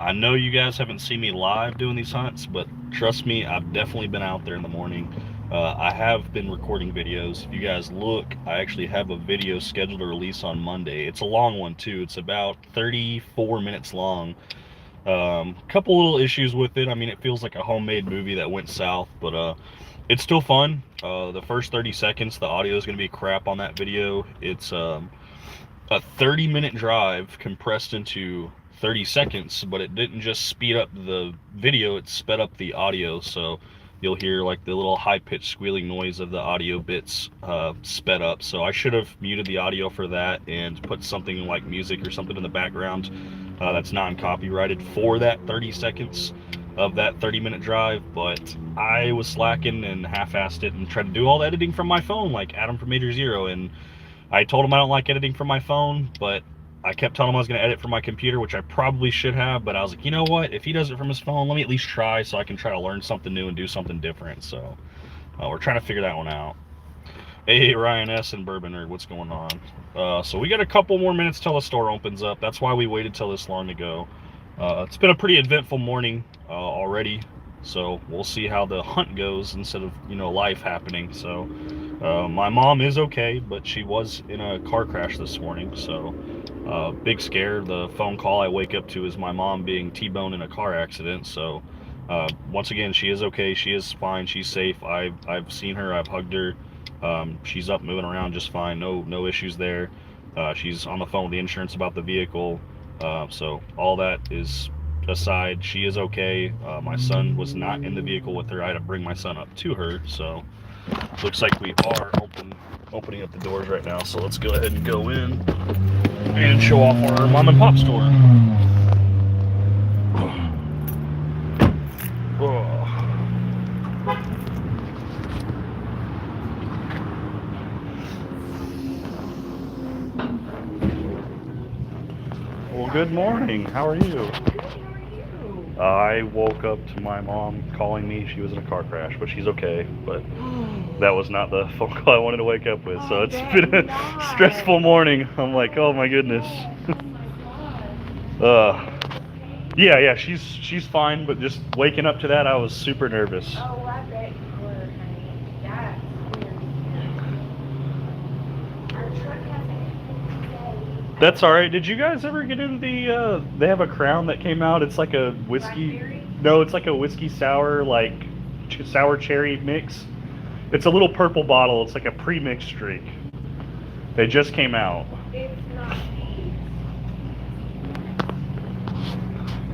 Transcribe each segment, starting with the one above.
I know you guys haven't seen me live doing these hunts, but trust me, I've definitely been out there in the morning. I have been recording videos. If you guys look, I actually have a video scheduled to release on Monday. It's a long one too. It's about 34 minutes long. Couple little issues with it. I mean, it feels like a homemade movie that went south, but it's still fun. The first 30 seconds, the audio is going to be crap on that video. It's a 30-minute drive compressed into 30 seconds, but it didn't just speed up the video, it sped up the audio. So you'll hear like the little high-pitched squealing noise of the audio bits sped up. So I should have muted the audio for that and put something like music or something in the background that's non-copyrighted for that 30 seconds of that 30-minute drive, but I was slacking and half-assed it and tried to do all the editing from my phone like Adam from Major Zero. And I told him I don't like editing from my phone, but I kept telling him I was going to edit from my computer, which I probably should have, but I was like, you know what? If he does it from his phone, let me at least try so I can try to learn something new and do something different. So we're trying to figure that one out. Hey, Ryan S. and Bourbon Nerd, what's going on? So we got a couple more minutes till the store opens up. That's why we waited till this long to go. It's been a pretty eventful morning already, so we'll see how the hunt goes instead of, life happening. So my mom is okay, but she was in a car crash this morning, so big scare. The phone call I wake up to is my mom being T-boned in a car accident. So once again, she is okay. She is fine. She's safe. I've seen her. I've hugged her. She's up moving around just fine. No issues there. She's on the phone with the insurance about the vehicle. So all that is aside, she is okay. My son was not in the vehicle with her. I had to bring my son up to her. So looks like we are opening up the doors right now. So let's go ahead and go in and show off our mom and pop store. Oh. Well, good morning. How are you? I woke up to my mom calling me. She was in a car crash, but she's okay. But that was not the phone call I wanted to wake up with. So it's been a stressful morning. I'm like, oh my goodness. Yeah, she's fine. But just waking up to that, I was super nervous. Oh, I bet you were, honey. That's weird. Our truck hasn't. That's all right. Did you guys ever get into the? They have a Crown that came out. It's like a whiskey. Blackberry? No, it's like a whiskey sour, like sour cherry mix. It's a little purple bottle. It's like a pre-mixed drink. They just came out. It's not these.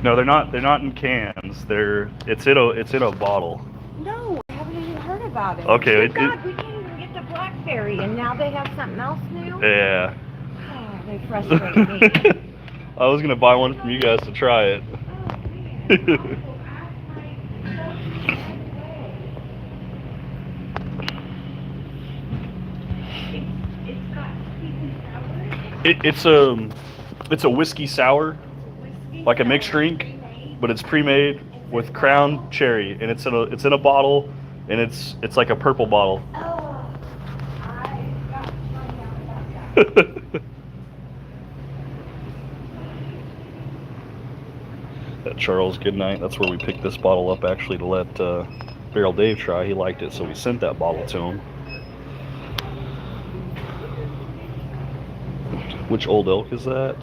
No, they're not. They're not in cans. It's in a bottle. No, I haven't even heard about it. Okay. Oh, God, we can't even get the Blackberry, and now they have something else new? Yeah. Oh, they frustrate me. I was gonna buy one from you guys to try it. It's a whiskey sour, like a mixed drink, but it's pre-made with Crown cherry, and it's in a bottle, and it's like a purple bottle. Oh, I got to find out about that. At Charles Goodnight, that's where we picked this bottle up actually to let Barrel Dave try. He liked it, so we sent that bottle to him. Which Old Elk is that?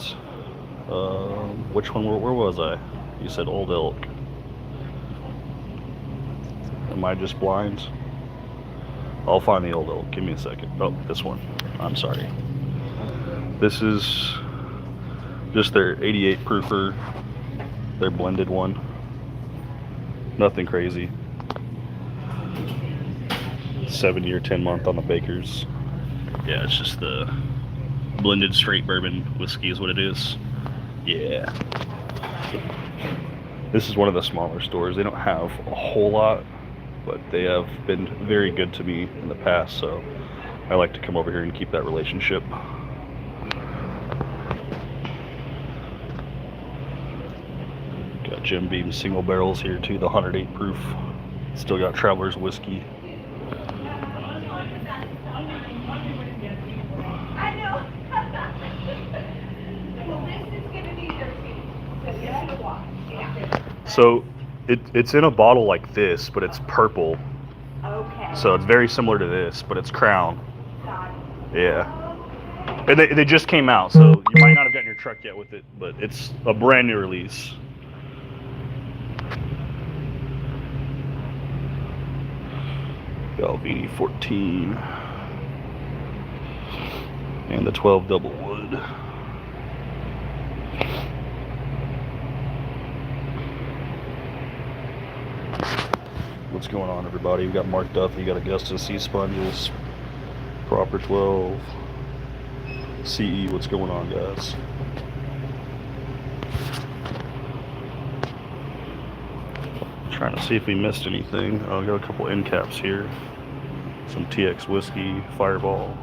Which one? Where was I? You said Old Elk. Am I just blind? I'll find the Old Elk. Give me a second. Oh, this one. I'm sorry. This is just their 88 proofer, their blended one. Nothing crazy. 7-year, 10-month on the Bakers. Yeah, it's just the blended straight bourbon whiskey is what it is. Yeah. This is one of the smaller stores. They don't have a whole lot, but they have been very good to me in the past, so I like to come over here and keep that relationship. Got Jim Beam single barrels here too, the 108 proof. Still got Traveler's whiskey. I know. Well, this is going to be their team. So you have to watch. Yeah. So it's in a bottle like this, but it's purple. Okay. So it's very similar to this, but it's Crown. Got it. Yeah. And they just came out, so you might not have gotten your truck yet with it, but it's a brand new release. Galvini 14 and the 12 double wood. What's going on, everybody? We got Mark Duffy, you got Augustus Sea Sponges, Proper 12, CE. What's going on, guys? Trying to see if we missed anything. Oh, I got a couple end caps here. Some TX whiskey, Fireball.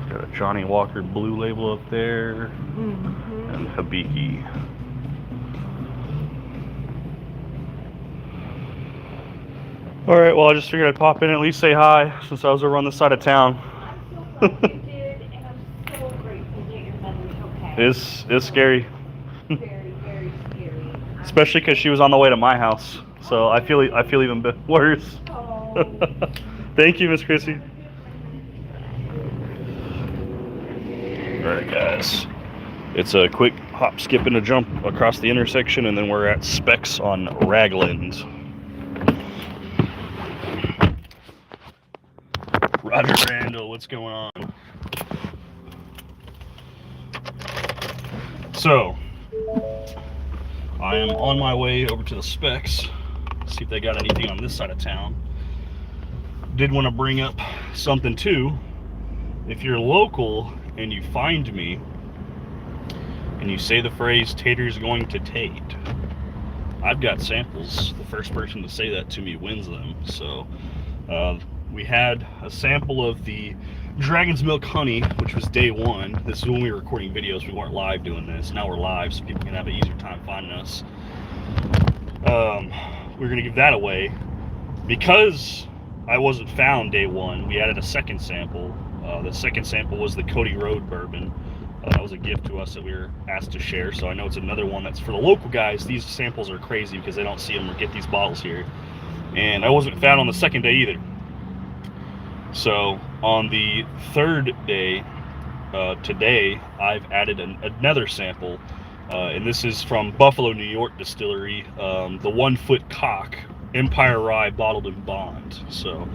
Got a Johnny Walker Blue Label up there, and Hibiki. All right, well, I just figured I'd pop in and at least say hi since I was over on this side of town. I'm so glad you did, and I'm so grateful that your mother's okay. It's scary. Very, very scary. Especially because she was on the way to my house, so I feel even worse. Oh. Thank you, Miss Chrissy. All right, guys. It's a quick hop, skip, and a jump across the intersection, and then we're at Specs on Ragland. Roger Randall, what's going on? So, I am on my way over to the Specs, see if they got anything on this side of town. Did want to bring up something too. If you're local and you find me and you say the phrase "tater's going to Tate," I've got samples. The first person to say that to me wins them. So we had a sample of the Dragon's Milk Honey, which was day one. This is when we were recording videos. We weren't live doing this. Now we're live, so people can have an easier time finding us. We're gonna give that away. Because I wasn't found day one, we added a second sample. The second sample was the Cody Road Bourbon. That was a gift to us that we were asked to share, so I know it's another one that's for the local guys. These samples are crazy because they don't see them or get these bottles here. And I wasn't found on the second day either. So on the third day, today, I've added another sample, and this is from Buffalo, New York Distillery, the 1 Foot Cock Empire Rye bottled in bond. So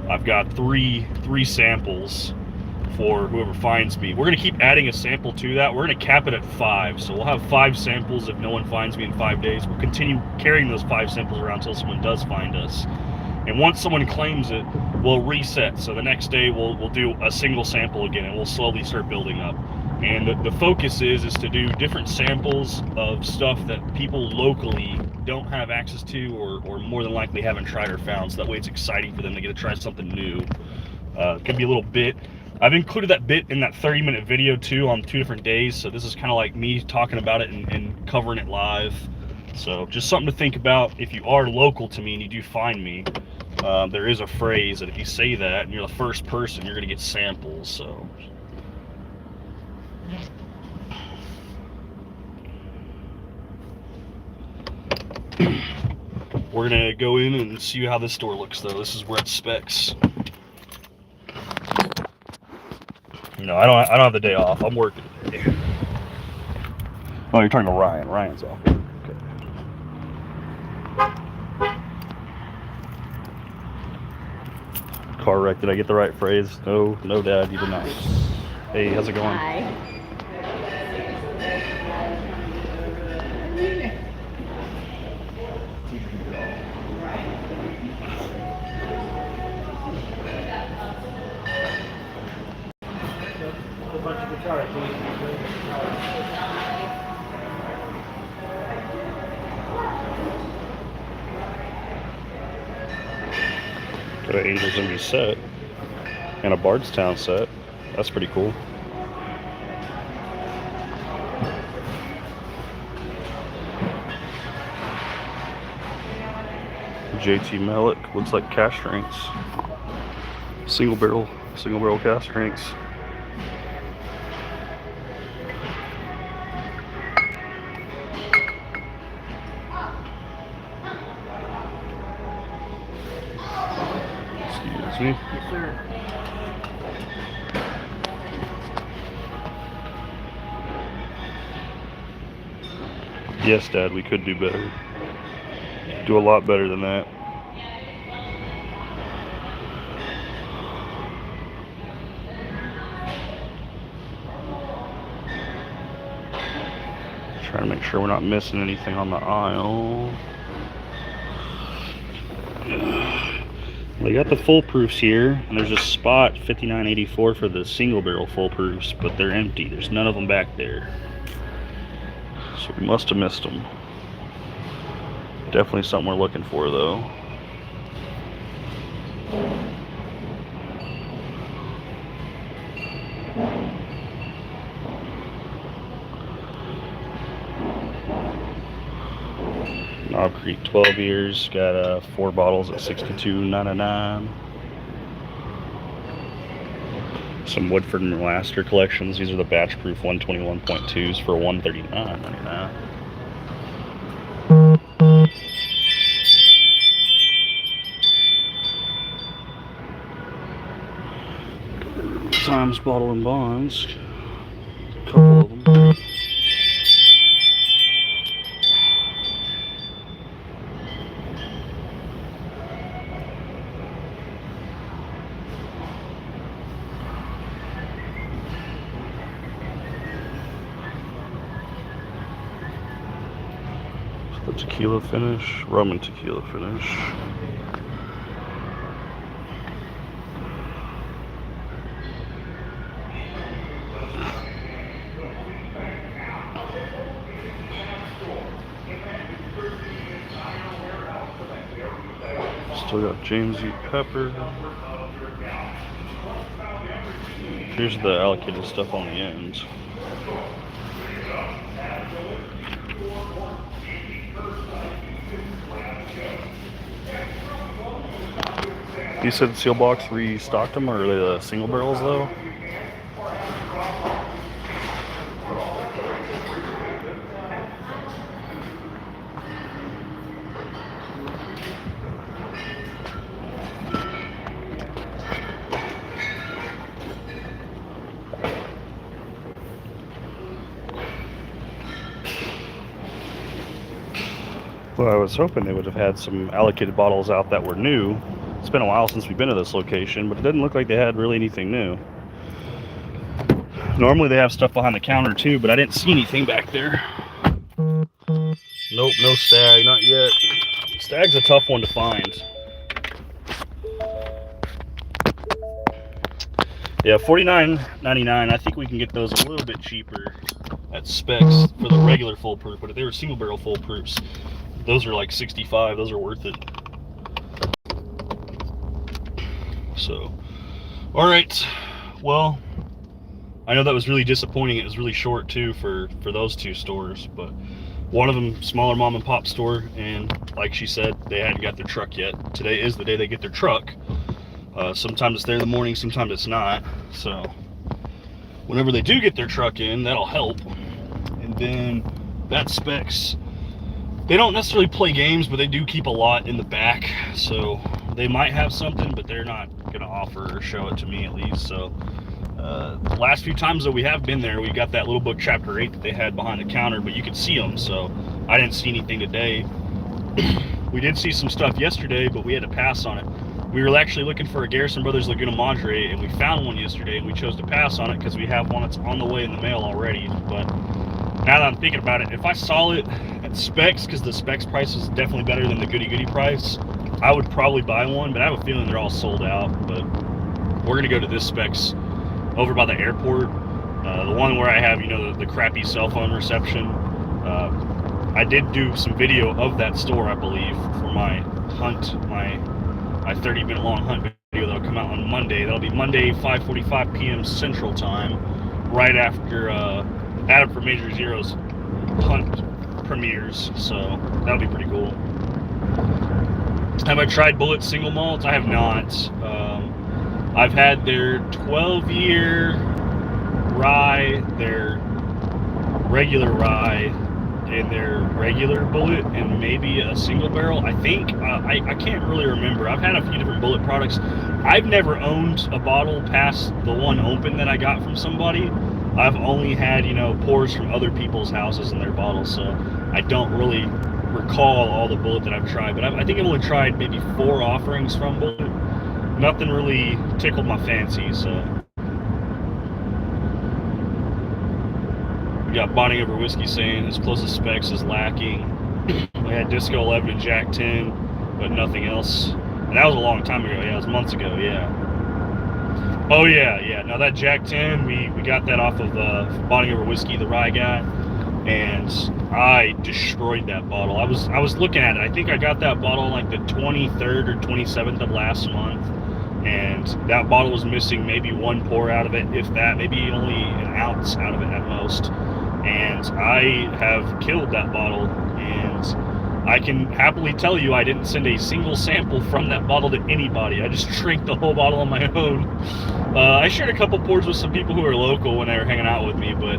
I've got three samples for whoever finds me. We're gonna keep adding a sample to that. We're gonna cap it at 5, so we'll have 5 samples if no one finds me in 5 days. We'll continue carrying those 5 samples around until someone does find us. And once someone claims it, we'll reset. So the next day we'll do a single sample again, and we'll slowly start building up. And the focus is to do different samples of stuff that people locally don't have access to, or more than likely haven't tried or found. So that way it's exciting for them to get to try something new. It could be a little bit. I've included that bit in that 30-minute video too on 2 different days. So this is kind of like me talking about it and covering it live. So just something to think about if you are local to me and you do find me. There is a phrase that if you say that and you're the first person, you're gonna get samples. So we're gonna go in and see how this store looks though. This is where it's Specs. No, I don't have the day off. I'm working today. Oh, you're talking to Ryan. Ryan's off. Okay. Car wreck. Did I get the right phrase? No, Dad, you did not. Hey, how's it going? Hi. Got an Angels Envy set and a Bardstown set. That's pretty cool. JT Malik, looks like cash strengths. Single barrel cash strengths. Excuse me? Yes, sir. Yes, Dad, we could do better. Do a lot better than that. Trying to make sure we're not missing anything on the aisle. We got the full proofs here, and there's a spot 5984 for the single barrel full proofs, but they're empty. There's none of them back there. So we must have missed them. Definitely something we're looking for, though. Knob Creek 12 years, got 4 bottles at $62.99. Some Woodford and Laster collections. These are the batch proof 121.2s for $139.99. Times Bottle and Bonds, a couple of them. The tequila finish, rum and tequila finish. Still got James E. Pepper. Here's the allocated stuff on the ends. You said Seal Box restocked them, or are they the single barrels though? Well, I was hoping they would have had some allocated bottles out that were new. It's been a while since we've been to this location, but it didn't look like they had really anything new. Normally they have stuff behind the counter too, but I didn't see anything back there. Nope, no stag, not yet. Stag's a tough one to find. Yeah, $49.99. I think we can get those a little bit cheaper at Specs for the regular full proof, but if they were single barrel full proofs, those are like $65. Those are worth it. So, all right. Well, I know that was really disappointing. It was really short too for those two stores, but one of them, smaller mom and pop store, and like she said, they hadn't got their truck yet. Today is the day they get their truck. Sometimes it's there in the morning, sometimes it's not. So whenever they do get their truck in, that'll help. And then that Specs, they don't necessarily play games, but they do keep a lot in the back. So they might have something, but they're not going to offer or show it to me at least. So the last few times that we have been there, we got that little book chapter 8 that they had behind the counter, but you could see them. So I didn't see anything today. We did see some stuff yesterday, but we had to pass on it. We were actually looking for a Garrison Brothers Laguna Madre, and we found one yesterday, and we chose to pass on it because we have one that's on the way in the mail already. But now that I'm thinking about it, if I saw it at Specs, because the Specs price is definitely better than the Goody Goody price, I would probably buy one, but I have a feeling they're all sold out. But we're going to go to this Specs over by the airport, the one where I have, you know, the crappy cell phone reception. I did do some video of that store, I believe, for my hunt, my 30-minute long hunt video that'll come out on Monday. That'll be Monday, 5:45 p.m. Central Time, right after Adam for Major Zero's hunt premieres. So that'll be pretty cool. Have I tried Bullet single malts? I have not. I've had their 12-year rye, their regular rye, in their regular bullet and maybe a single barrel. I think I can't really remember. I've had a few different bullet products. I've never owned a bottle past the one open that I got from somebody. I've only had, you know, pours from other people's houses in their bottles, so I don't really recall all the bullet that I've tried. But I think I've only tried maybe 4 offerings from bullet. Nothing really tickled my fancy, so. We got Bonding Over Whiskey saying his closest specs is lacking. We had Disco 11 and Jack 10, but nothing else. And that was a long time ago. Yeah, it was months ago. Yeah. Oh yeah. Now that Jack 10, we got that off of Bonding Over Whiskey, the rye guy, and I destroyed that bottle. I was looking at it. I think I got that bottle like the 23rd or 27th of last month, and that bottle was missing maybe 1 pour out of it, if that, maybe only an ounce out of it at most. And I have killed that bottle, and I can happily tell you I didn't send a single sample from that bottle to anybody. I just drank the whole bottle on my own. I shared a couple pours with some people who are local when they were hanging out with me, but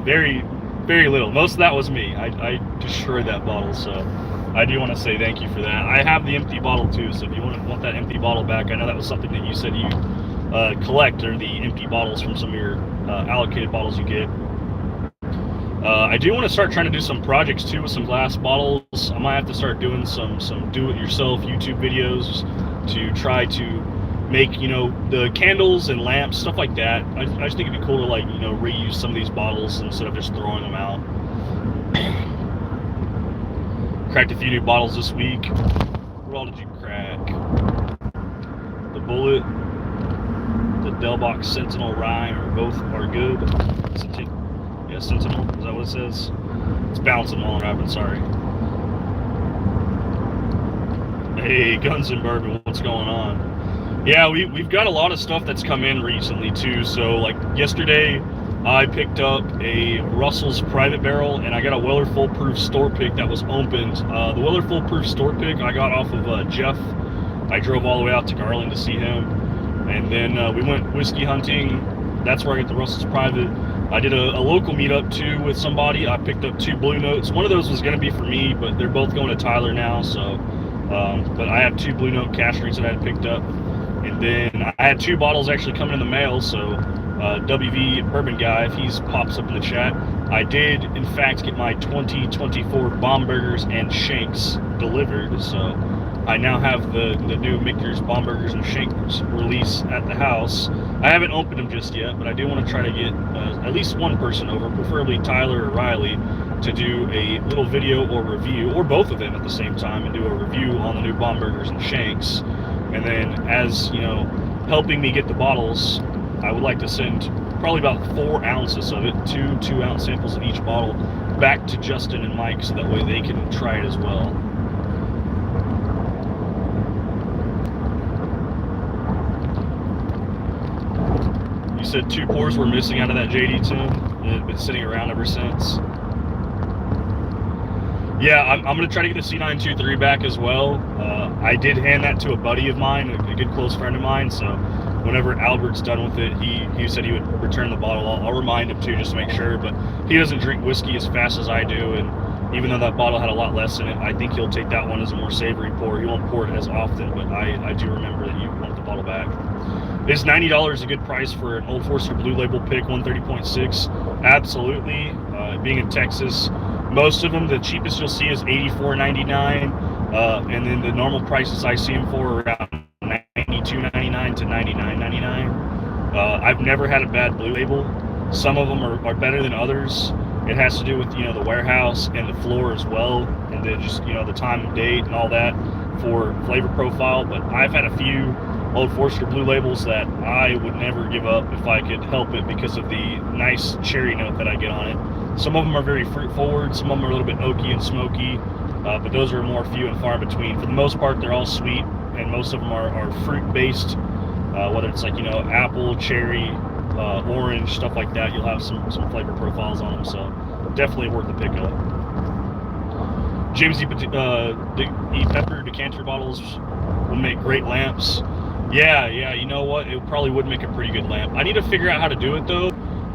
very, very little. Most of that was me. I destroyed that bottle, so I do want to say thank you for that. I have the empty bottle too, so if you want that empty bottle back, I know that was something that you said you collect, or the empty bottles from some of your allocated bottles you get. I do want to start trying to do some projects too with some glass bottles. I might have to start doing some do-it-yourself YouTube videos to try to make, you know, the candles and lamps, stuff like that. I just think it'd be cool to, like, you know, reuse some of these bottles instead of just throwing them out. Cracked a few new bottles this week. What all did you crack? The Bullet, the Delbox Sentinel Rye, both are good. Yeah, Sentinel, is that what it says? It's bouncing while I'm driving, sorry. Hey, Guns and Bourbon, what's going on? Yeah, we've got a lot of stuff that's come in recently too. So like yesterday, I picked up a Russell's Private Barrel, and I got a Weller Foolproof store pick that was opened. The Weller Foolproof store pick I got off of Jeff. I drove all the way out to Garland to see him, and then we went whiskey hunting. That's where I got the Russell's Private. I did a local meetup too with somebody. I picked up 2 Blue Notes. One of those was going to be for me, but they're both going to Tyler now. So, but I have 2 Blue Note cash drinks that I had picked up, and then I had 2 bottles actually coming in the mail. So, WV Bourbon guy, if he pops up in the chat, I did in fact get my 2024 Bomburgers and Shanks delivered. So, I now have the new Michter's Bomburgers and Shanks release at the house. I haven't opened them just yet, but I do want to try to get at least one person over, preferably Tyler or Riley, to do a little video or review, or both of them at the same time, and do a review on the new Bomburgers and Shanks. And then, as you know, helping me get the bottles, I would like to send probably about 4 ounces of it, 2 2-ounce samples in each bottle, back to Justin and Mike, so that way they can try it as well. You said 2 pours were missing out of that JD Tim, and it had been sitting around ever since. Yeah, I'm going to try to get the C923 back as well. I did hand that to a buddy of mine, a good close friend of mine, so whenever Albert's done with it, he said he would return the bottle. I'll remind him too, just to make sure, but he doesn't drink whiskey as fast as I do, and even though that bottle had a lot less in it, I think he'll take that one as a more savory pour. He won't pour it as often, but I do remember that you want the bottle back. Is $90 a good price for an Old Forester Blue Label pick, 130.6? Absolutely. Being in Texas, most of them, the cheapest you'll see is $84.99, and then the normal prices I see them for are around $92.99 to $99.99. I've never had a bad Blue Label. Some of them are better than others. It has to do with, you know, the warehouse and the floor as well, and then just, you know, the time of date and all that for flavor profile. But I've had a few Old Forester Blue Labels that I would never give up if I could help it, because of the nice cherry note that I get on it. Some of them are very fruit forward, some of them are a little bit oaky and smoky, but those are more few and far between. For the most part, they're all sweet, and most of them are fruit based, whether it's like, you know, apple, cherry, orange, stuff like that. You'll have some flavor profiles on them, so definitely worth the pickup. James E. Pepper decanter bottles will make great lamps. Yeah, you know what? It probably would make a pretty good lamp. I need to figure out how to do it though.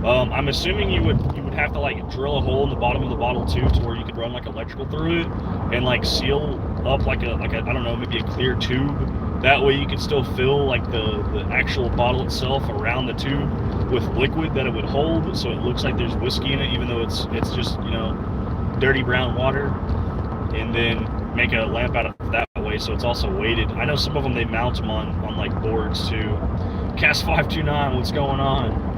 I'm assuming you would have to like drill a hole in the bottom of the bottle too, to where you could run like electrical through it and like seal up like a I don't know, maybe a clear tube. That way you could still fill like the actual bottle itself around the tube with liquid that it would hold, so it looks like there's whiskey in it, even though it's just, you know, dirty brown water. And then make a lamp out of that way, so it's also weighted. I know some of them, they mount them on like boards too. Cast 529, what's going on?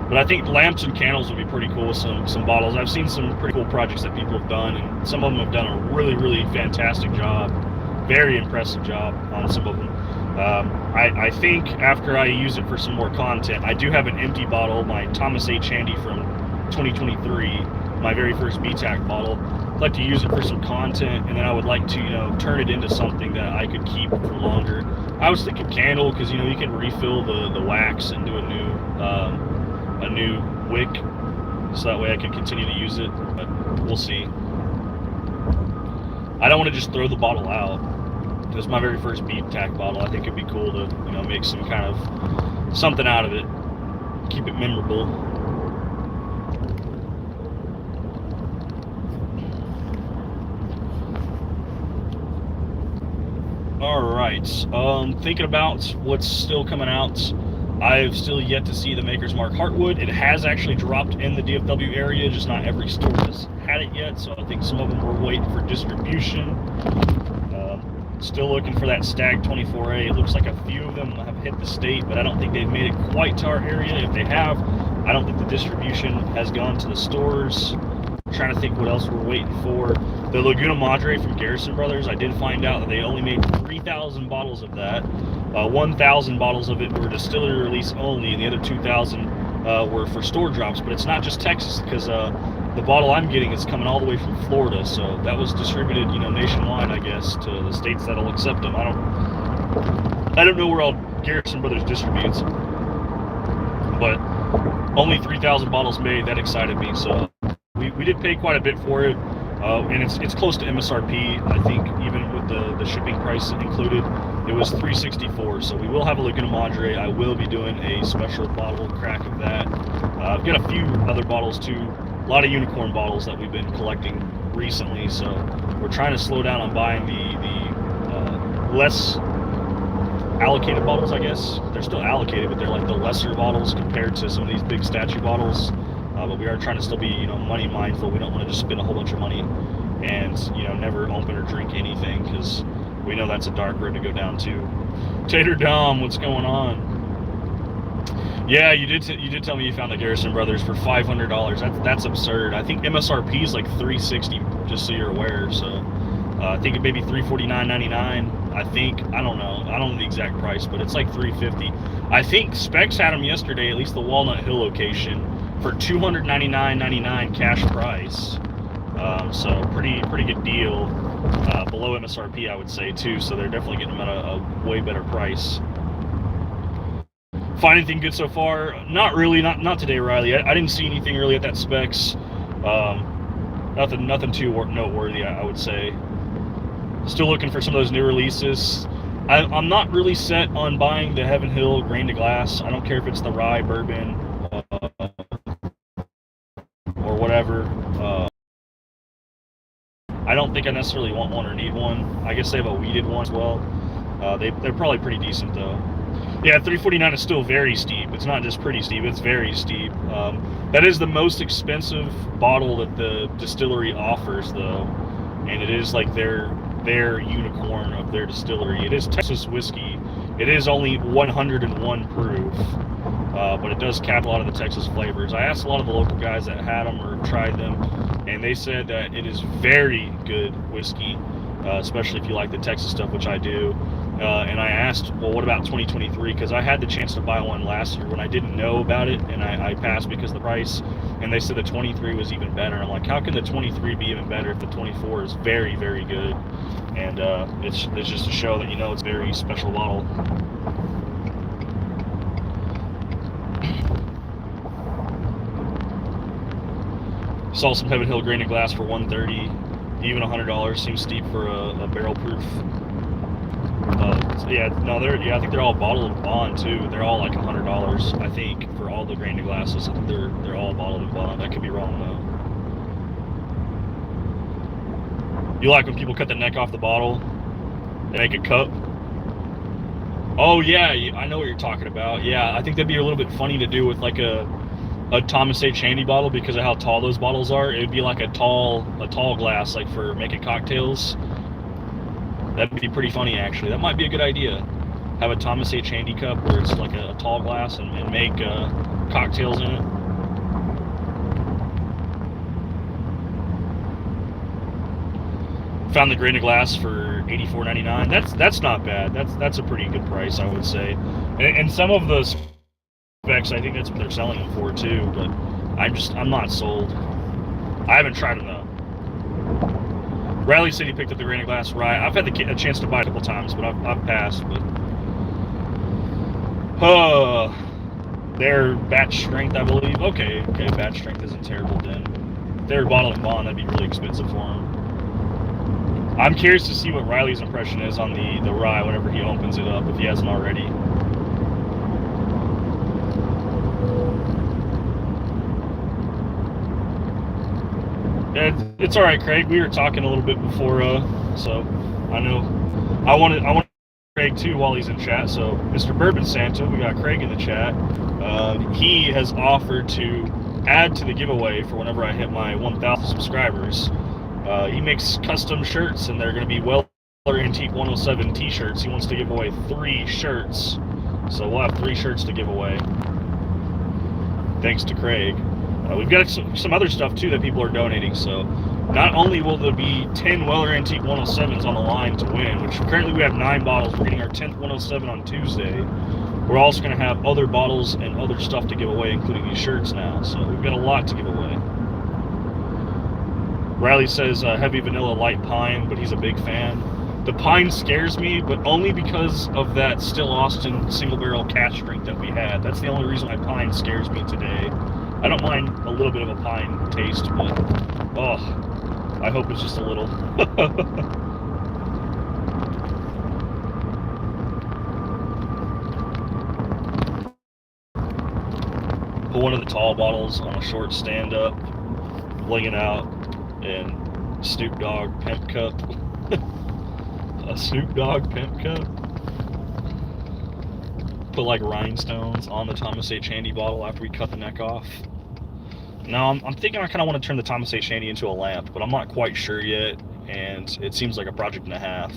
But I think lamps and candles would be pretty cool with some bottles. I've seen some pretty cool projects that people have done, and some of them have done a really fantastic job, very impressive job on some of them. I think after I use it for some more content, I do have an empty bottle, my Thomas H. Handy from 2023, my very first BTAC bottle. I'd like to use it for some content, and then I would like to, you know, turn it into something that I could keep for longer. I was thinking candle, because, you know, you can refill the wax and do a new wick, so that way I can continue to use it, but we'll see. I don't want to just throw the bottle out. It's my very first BTAC bottle. I think it'd be cool to, you know, make some kind of something out of it, keep it memorable. Alright, thinking about what's still coming out, I've still yet to see the Maker's Mark Heartwood. It has actually dropped in the DFW area, just not every store has had it yet, so I think some of them were waiting for distribution. Still looking for that Stag 24A. It looks like a few of them have hit the state, but I don't think they've made it quite to our area. If they have, I don't think the distribution has gone to the stores. I'm trying to think what else we're waiting for. The Laguna Madre from Garrison Brothers, I did find out that they only made 3,000 bottles of that. 1,000 bottles of it were distillery release only, and the other 2,000 were for store drops. But it's not just Texas, because the bottle I'm getting is coming all the way from Florida, so that was distributed, you know, nationwide, I guess, to the states that'll accept them. I don't know where all Garrison Brothers distributes, but only 3,000 bottles made. That excited me, so we did pay quite a bit for it, and it's close to MSRP. I think even with the shipping price included, it was $364. So we will have a Laguna Madre. I will be doing a special bottle crack of that. I've got a few other bottles too. A lot of unicorn bottles that we've been collecting recently, so we're trying to slow down on buying the less allocated bottles, I guess. They're still allocated, but they're like the lesser bottles compared to some of these big statue bottles. But we are trying to still be, you know, money mindful. We don't want to just spend a whole bunch of money and, you know, never open or drink anything, because we know that's a dark road to go down to. Tater Dom, what's going on? Yeah, you did tell me you found the Garrison Brothers for $500. That's absurd. I think MSRP is like $360, just so you're aware. So I think it may be $349.99. I think, I don't know the exact price, but it's like $350. I think Specs had them yesterday, at least the Walnut Hill location, for $299.99 cash price. So pretty good deal. Below MSRP, I would say too. So they're definitely getting them at a way better price. Find anything good so far? Not really. Not today, Riley. I didn't see anything really at that Specs. Nothing too noteworthy, I would say. Still looking for some of those new releases. I'm not really set on buying the Heaven Hill grain to glass. I don't care if it's the rye bourbon or whatever. I don't think I necessarily want one or need one. I guess they have a weeded one as well. They're probably pretty decent though. Yeah, $349 is still very steep. It's not just pretty steep, it's very steep. That is the most expensive bottle that the distillery offers though. And it is like their unicorn of their distillery. It is Texas whiskey. It is only 101 proof, but it does cap a lot of the Texas flavors. I asked a lot of the local guys that had them or tried them, and they said that it is very good whiskey, especially if you like the Texas stuff, which I do. And I asked, well, what about 2023? Because I had the chance to buy one last year when I didn't know about it, and I passed because of the price. And they said the 23 was even better. I'm like, how can the 23 be even better if the 24 is very, very good? And it's just to show that, you know, it's a very special bottle. Saw some Heaven Hill grain and glass for $130. Even $100 seems steep for a barrel proof. Yeah, no, I think they're all bottled and bond too. They're all like $100, I think, for all the grain glasses. I think they're all bottled and bond. I could be wrong though. You like when people cut the neck off the bottle and make a cup? Oh yeah, I know what you're talking about. Yeah, I think that'd be a little bit funny to do with like a Thomas H. Handy bottle because of how tall those bottles are. It'd be like a tall glass, like for making cocktails. That'd be pretty funny, actually. That might be a good idea. Have a Thomas H. Handy cup where it's like a tall glass and make cocktails in it. Found the grain of glass for $84.99. That's not bad. That's a pretty good price, I would say. And some of the specs, I think that's what they're selling them for too. But I'm not sold. I haven't tried them though. Riley said he picked up the grain of glass rye. I've had a chance to buy it a couple times, but I've passed. But their batch strength, I believe. Okay, batch strength isn't terrible then. If they're bottled and bond, that'd be really expensive for them. I'm curious to see what Riley's impression is on the rye whenever he opens it up, if he hasn't already. It's all right, Craig. We were talking a little bit before, so I know I want Craig too while he's in chat. So, Mr. Bourbon Santa, we got Craig in the chat. He has offered to add to the giveaway for whenever I hit my 1,000 subscribers. He makes custom shirts, and they're going to be Weller Antique 107 t-shirts. He wants to give away 3 shirts, so we'll have 3 shirts to give away. Thanks to Craig. We've got some other stuff too that people are donating, so not only will there be 10 Weller Antique 107s on the line to win, which currently we have 9 bottles. We're getting our 10th 107 on Tuesday. We're also going to have other bottles and other stuff to give away, including these shirts now, so we've got a lot to give away. Riley says heavy vanilla light pine, but he's a big fan. The pine scares me, but only because of that Still Austin single barrel cask strength that we had. That's the only reason why pine scares me today. I don't mind a little bit of a pine taste, but I hope it's just a little. Put one of the tall bottles on a short stand up, bling it out, and Snoop Dogg pimp cup. A Snoop Dogg pimp cup. Put like rhinestones on the Thomas H. Handy bottle after we cut the neck off. Now I'm thinking I kind of want to turn the Thomas H. Handy into a lamp, but I'm not quite sure yet, and it seems like a project and a half.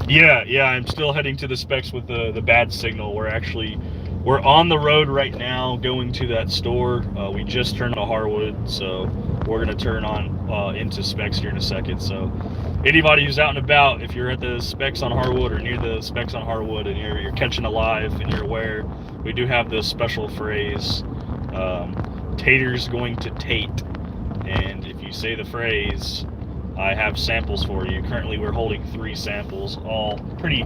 Yeah, I'm still heading to the specs with the bad signal. We're on the road right now going to that store. We just turned on Harwood, so we're going to turn on into specs here in a second. So anybody who's out and about, if you're at the specs on Harwood or near the specs on Harwood and you're catching a live and you're aware, we do have this special phrase, Tater's going to Tate. And if you say the phrase, I have samples for you. Currently we're holding 3 samples, all pretty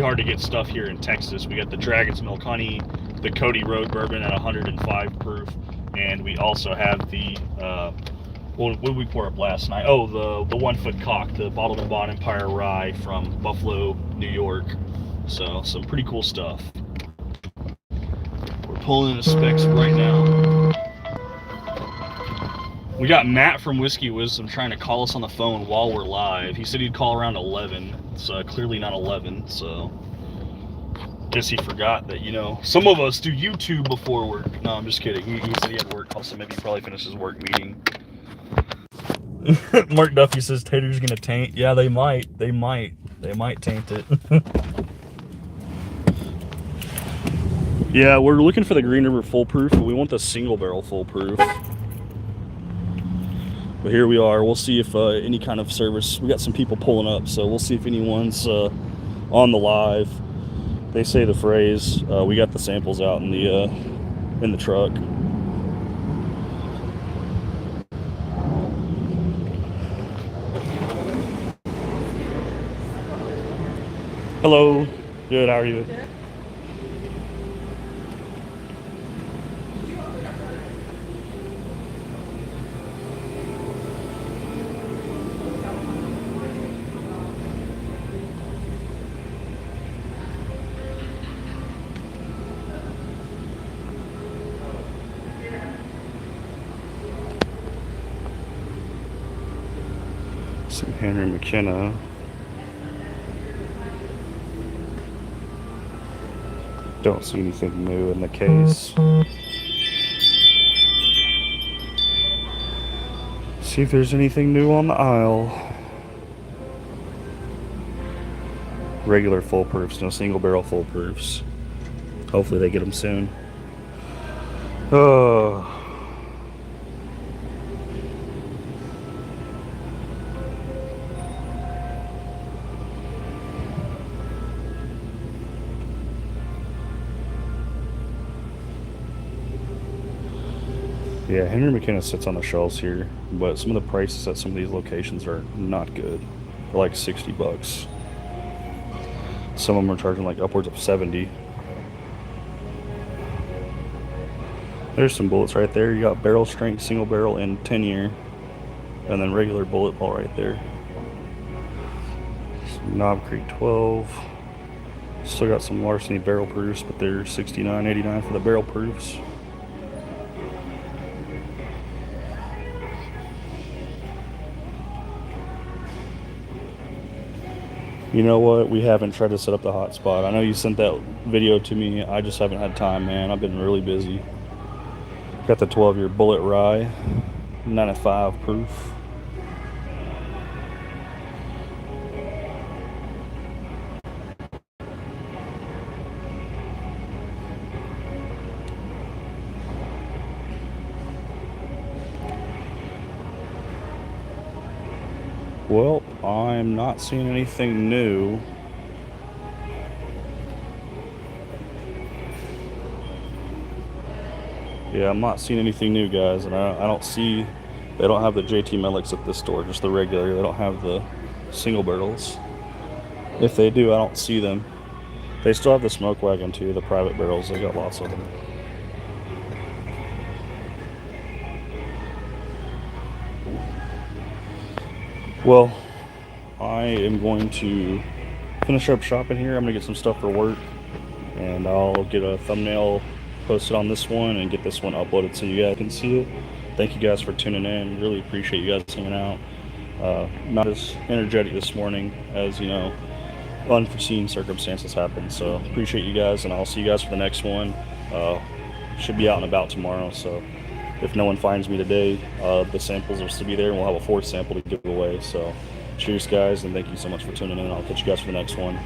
hard to get stuff here in Texas. We got the Dragon's Milk Honey, the Cody Road Bourbon at 105 proof, and we also have the what did we pour up last night? Oh, the 1 Foot Cock, the Bottled and Bond Empire Rye from Buffalo, New York. So some pretty cool stuff. We're pulling the specs right now. We got Matt from Whiskey Wisdom trying to call us on the phone while we're live. He said he'd call around 11. It's clearly not 11, so guess he forgot that, some of us do YouTube before work. No, I'm just kidding. He said he had work, also maybe he probably finished his work meeting. Mark Duffy says Tater's gonna taint. Yeah, they might taint it. Yeah, we're looking for the Green River Full Proof, but we want the single barrel Full Proof. But here we are. We'll see if any kind of service. We got some people pulling up, so we'll see if anyone's on the live. They say the phrase. We got the samples out in the truck. Hello. Good. How are you? Some Henry McKenna. Don't see anything new in the case. See if there's anything new on the aisle. Regular full proofs, no single barrel full proofs. Hopefully they get them soon. Oh. Yeah, Henry McKenna sits on the shelves here, but some of the prices at some of these locations are not good. They're like $60. Some of them are charging like upwards of 70. There's some bullets right there. You got barrel strength, single barrel, and 10-year, and then regular bullet ball right there. Some Knob Creek 12. Still got some Larceny barrel proofs, but they're $69.89 for the barrel proofs. You know what? We haven't tried to set up the hotspot. I know you sent that video to me. I just haven't had time, man. I've been really busy. Got the 12-year bullet rye, 95 proof. Well, I'm not seeing anything new. Yeah, I'm not seeing anything new, guys, and I don't see. They don't have the JT Melics at this store, just the regular. They don't have the single barrels. If they do, I don't see them. They still have the Smoke Wagon too, the private barrels. They got lots of them. Well, I am going to finish up shopping here. I'm gonna get some stuff for work, and I'll get a thumbnail posted on this one and get this one uploaded so you guys can see it. Thank you guys for tuning in. Really appreciate you guys hanging out. Not as energetic this morning as, you know, unforeseen circumstances happen. So appreciate you guys, and I'll see you guys for the next one. Should be out and about tomorrow, so if no one finds me today, the samples will still be there, and we'll have a fourth sample to give away. So cheers, guys, and thank you so much for tuning in. I'll catch you guys for the next one.